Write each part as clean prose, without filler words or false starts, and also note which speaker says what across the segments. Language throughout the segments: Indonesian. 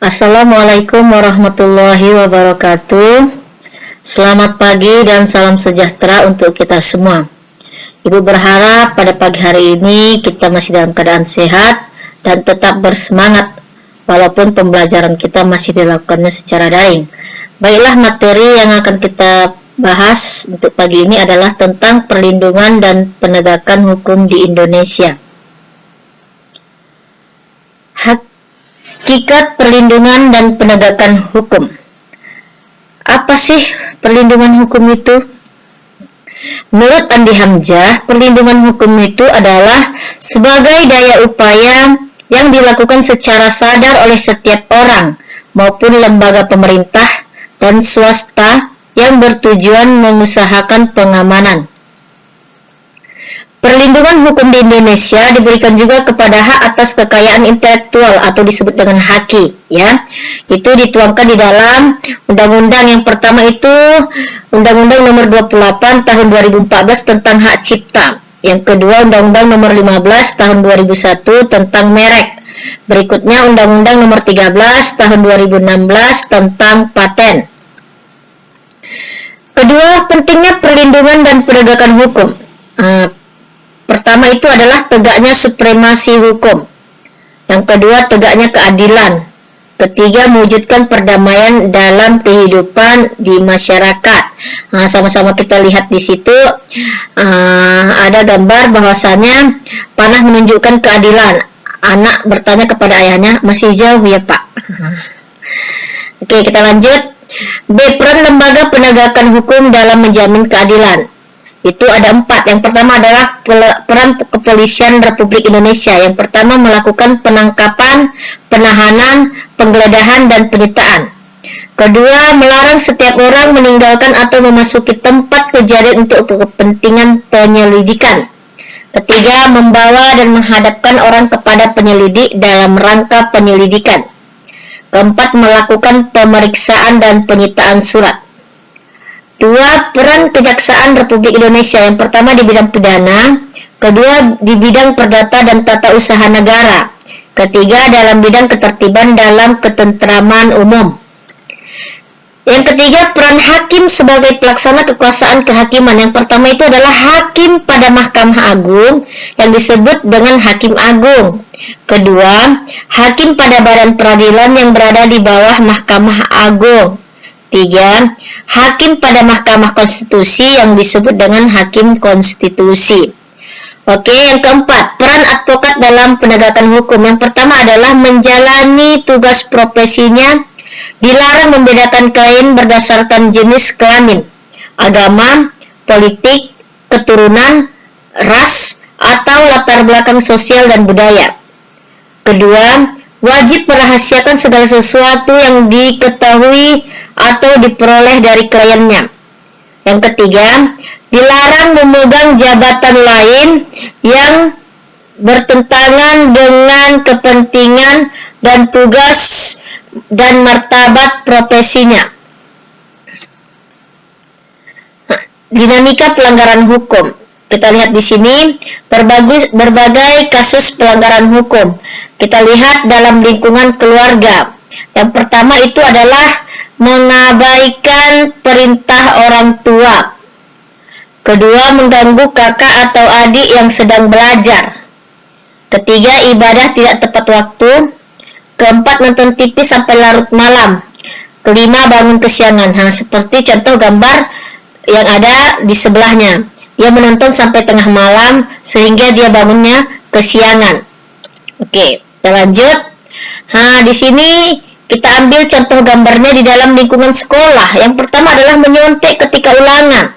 Speaker 1: Assalamualaikum warahmatullahi wabarakatuh. Selamat pagi dan salam sejahtera untuk kita semua. Ibu berharap pada pagi hari ini kita masih dalam keadaan sehat dan tetap bersemangat walaupun pembelajaran kita masih dilakukannya secara daring. Baiklah, materi yang akan kita bahas untuk pagi ini adalah tentang perlindungan dan penegakan hukum di Indonesia. Hakikat perlindungan dan penegakan hukum. Apa sih perlindungan hukum itu? Menurut Andi Hamzah, perlindungan hukum itu adalah sebagai daya upaya yang dilakukan secara sadar oleh setiap orang maupun lembaga pemerintah dan swasta yang bertujuan mengusahakan pengamanan. Perlindungan hukum di Indonesia diberikan juga kepada hak atas kekayaan intelektual atau disebut dengan HAKI, ya. Itu dituangkan di dalam undang-undang yang pertama itu Undang-Undang Nomor 28 Tahun 2014 tentang Hak Cipta. Yang kedua Undang-Undang Nomor 15 Tahun 2001 tentang merek. Berikutnya Undang-Undang Nomor 13 Tahun 2016 tentang paten. Kedua, pentingnya perlindungan dan penegakan hukum. Pertama itu adalah tegaknya supremasi hukum. Yang kedua, tegaknya keadilan. Ketiga, mewujudkan perdamaian dalam kehidupan di masyarakat. Sama-sama kita lihat di situ ada gambar bahwasannya panah menunjukkan keadilan. Anak bertanya kepada ayahnya, masih jauh ya Pak? Oke, kita lanjut. B. Peran lembaga penegakan hukum dalam menjamin keadilan. Itu ada 4. Yang pertama adalah peran Kepolisian Republik Indonesia. Yang pertama melakukan penangkapan, penahanan, penggeledahan, dan penyitaan. Kedua, melarang setiap orang meninggalkan atau memasuki tempat kejadian untuk kepentingan penyelidikan. Ketiga, membawa dan menghadapkan orang kepada penyelidik dalam rangka penyelidikan. Keempat, melakukan pemeriksaan dan penyitaan surat. 2. Peran Kejaksaan Republik Indonesia. Yang pertama di bidang pidana, kedua di bidang perdata dan tata usaha negara, ketiga dalam bidang ketertiban dalam ketentraman umum. Yang ketiga, peran hakim sebagai pelaksana kekuasaan kehakiman. Yang pertama itu adalah hakim pada Mahkamah Agung yang disebut dengan Hakim Agung. Kedua, hakim pada badan peradilan yang berada di bawah Mahkamah Agung. 3. Hakim pada Mahkamah Konstitusi yang disebut dengan Hakim Konstitusi. Oke, yang keempat, peran advokat dalam penegakan hukum. Yang pertama adalah menjalani tugas profesinya, dilarang membedakan klien berdasarkan jenis kelamin, agama, politik, keturunan, ras, atau latar belakang sosial dan budaya. Kedua, wajib merahasiakan segala sesuatu yang diketahui atau diperoleh dari kliennya. Yang ketiga, dilarang memegang jabatan lain yang bertentangan dengan kepentingan dan tugas dan martabat profesinya. Dinamika pelanggaran hukum. Kita lihat di sini berbagai kasus pelanggaran hukum. Kita lihat dalam lingkungan keluarga. Yang pertama itu adalah mengabaikan perintah orang tua. Kedua, mengganggu kakak atau adik yang sedang belajar. Ketiga, ibadah tidak tepat waktu. Keempat, nonton TV sampai larut malam. Kelima, bangun kesiangan. Seperti contoh gambar yang ada di sebelahnya. Dia menonton sampai tengah malam sehingga dia bangunnya kesiangan. Oke, kita lanjut. Di sini kita ambil contoh gambarnya di dalam lingkungan sekolah. Yang pertama adalah menyontek ketika ulangan.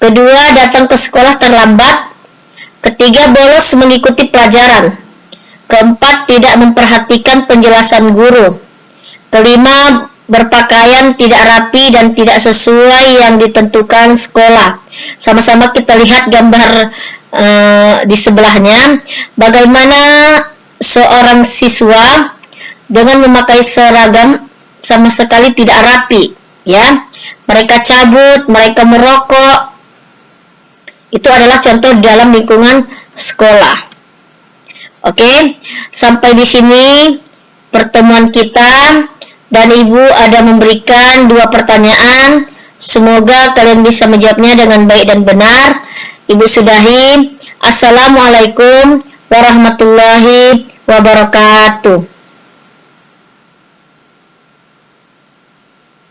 Speaker 1: Kedua, datang ke sekolah terlambat. Ketiga, bolos mengikuti pelajaran. Keempat, tidak memperhatikan penjelasan guru. Kelima, berpakaian tidak rapi dan tidak sesuai yang ditentukan sekolah. Sama-sama kita lihat gambar di sebelahnya. Bagaimana seorang siswa dengan memakai seragam sama sekali tidak rapi, ya. Mereka cabut, mereka merokok. Itu adalah contoh dalam lingkungan sekolah. Oke, sampai di sini pertemuan kita, dan Ibu ada memberikan 2 pertanyaan. Semoga kalian bisa menjawabnya dengan baik dan benar. Ibu sudahi. Assalamualaikum warahmatullahi wabarakatuh.